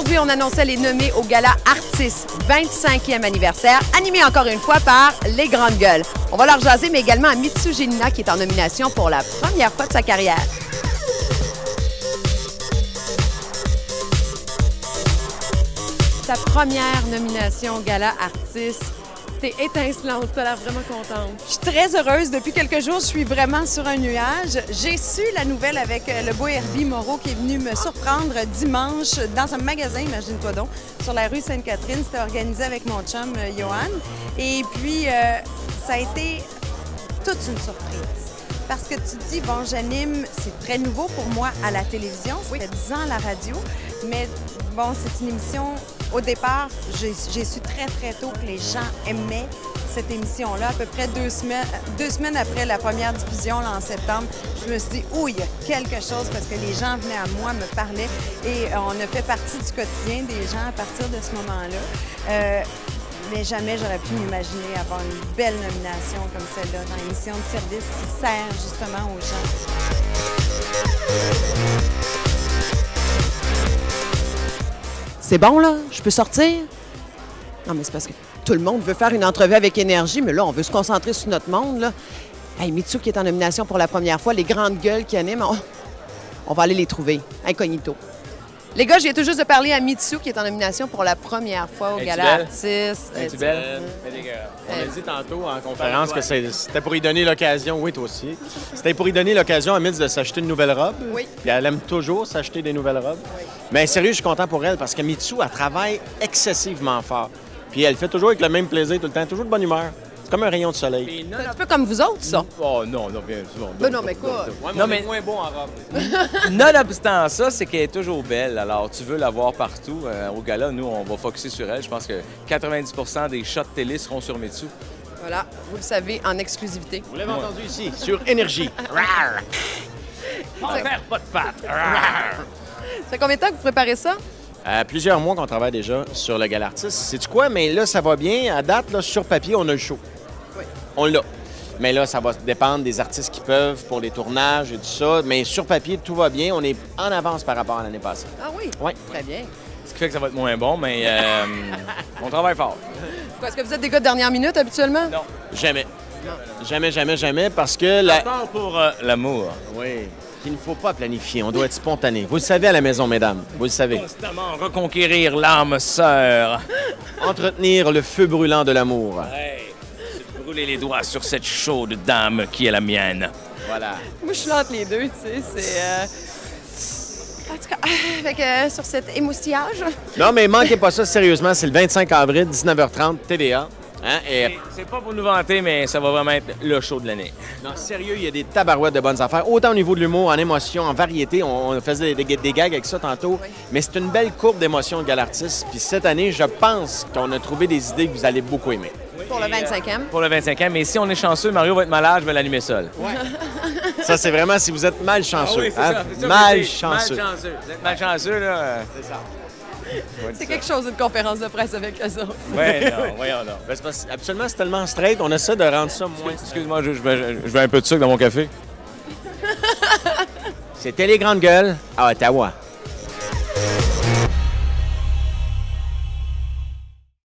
Aujourd'hui, on annonçait les nommés au Gala Artistes 25e anniversaire, animé encore une fois par les Grandes Gueules. On va leur jaser, mais également à Mitsou Génina, qui est en nomination pour la première fois de sa carrière. Sa première nomination au Gala Artistes. T'es étincelante, t'as l'air vraiment contente. Je suis très heureuse. Depuis quelques jours, je suis vraiment sur un nuage. J'ai su la nouvelle avec le beau Herbie Moreau qui est venu me surprendre dimanche dans un magasin, imagine-toi donc, sur la rue Sainte-Catherine. C'était organisé avec mon chum Johan. Et puis, ça a été toute une surprise. Parce que tu te dis, bon, j'anime, c'est très nouveau pour moi à la télévision, ça fait 10 ans à la radio, mais bon, c'est une émission, au départ, j'ai su très tôt que les gens aimaient cette émission-là. À peu près deux semaines après la première diffusion, là, en septembre, je me suis dit, oh, il y a quelque chose, parce que les gens venaient à moi, me parlaient, et on a fait partie du quotidien des gens à partir de ce moment-là. Mais jamais j'aurais pu m'imaginer avoir une belle nomination comme celle-là dans une émission de service qui sert justement aux gens. C'est bon, là? Je peux sortir? Non, mais c'est parce que tout le monde veut faire une entrevue avec énergie, mais là, on veut se concentrer sur notre monde, là. Hey, Mitsou qui est en nomination pour la première fois, les Grandes Gueules qui animent, on va aller les trouver, incognito. Les gars, je viens tout juste de parler à Mitsou qui est en nomination pour la première fois au Gala Artistes. Es-tu belle? On a dit tantôt en conférence que c'était pour y donner l'occasion, oui, toi aussi, c'était pour y donner l'occasion à Mitz de s'acheter une nouvelle robe. Oui. Puis elle aime toujours s'acheter des nouvelles robes. Oui. Mais sérieux, je suis content pour elle parce que Mitsou, elle travaille excessivement fort. Puis elle fait toujours avec le même plaisir tout le temps, toujours de bonne humeur. C'est comme un rayon de soleil. C'est un peu comme vous autres, ça. Oh non, bien sûr. Ben non, mais quoi? Non, mais moins bon en robe. Nonobstant ça, c'est qu'elle est toujours belle. Alors, tu veux la voir partout. Au gala, nous, on va focusser sur elle. Je pense que 90 des shots télé seront sur Mitsou. Voilà, vous le savez, en exclusivité. Vous l'avez entendu ici, sur Énergie. On perd pas de pattes. Ça fait combien de temps que vous préparez ça? Plusieurs mois qu'on travaille déjà sur le Gala Artistes. Sais-tu quoi? Mais là, ça va bien. À date, là, sur papier, on a le show. Oui. On l'a. Mais là, ça va dépendre des artistes qui peuvent pour les tournages et tout ça. Mais sur papier, tout va bien. On est en avance par rapport à l'année passée. Ah oui? Oui. Très bien. Ce qui fait que ça va être moins bon, mais on travaille fort. Est-ce que vous êtes des gars de dernière minute habituellement? Non. Jamais. Jamais, parce que... À part pour l'amour. Oui. Il ne faut pas planifier. On doit être spontané. Vous le savez à la maison, mesdames. Vous le savez. Constamment reconquérir l'âme sœur. Entretenir le feu brûlant de l'amour. Hey, brûler les doigts sur cette chaude dame qui est la mienne. Voilà. Moi, je suis là entre les deux, tu sais. C'est... En tout cas, avec, sur cet émoustillage. Non, mais manquez pas ça, sérieusement. C'est le 25 avril, 19h30, TVA. Hein? Et... C'est pas pour nous vanter, mais ça va vraiment être le show de l'année. Non, sérieux, il y a des tabarouettes de bonnes affaires. Autant au niveau de l'humour, en émotion, en variété. On faisait des gags avec ça tantôt. Oui. Mais c'est une belle courbe d'émotion de Gala Artistes. Puis cette année, je pense qu'on a trouvé des idées que vous allez beaucoup aimer. Oui. Pour le 25e. Pour le 25e. Mais si on est chanceux, Mario va être malade, je vais l'animer seul. Ouais. Ça, c'est vraiment si vous êtes malchanceux. Ah oui, c'est hein? ça. Malchanceux. Malchanceux. Vous êtes malchanceux, là. C'est ça. C'est quelque chose, une conférence de presse avec eux autres. Oui, non, voyons non. Ben, absolument, c'est tellement straight, on essaie de rendre ça moins... Excuse-moi, je veux un peu de sucre dans mon café. C'était les Grandes Gueules à Ottawa.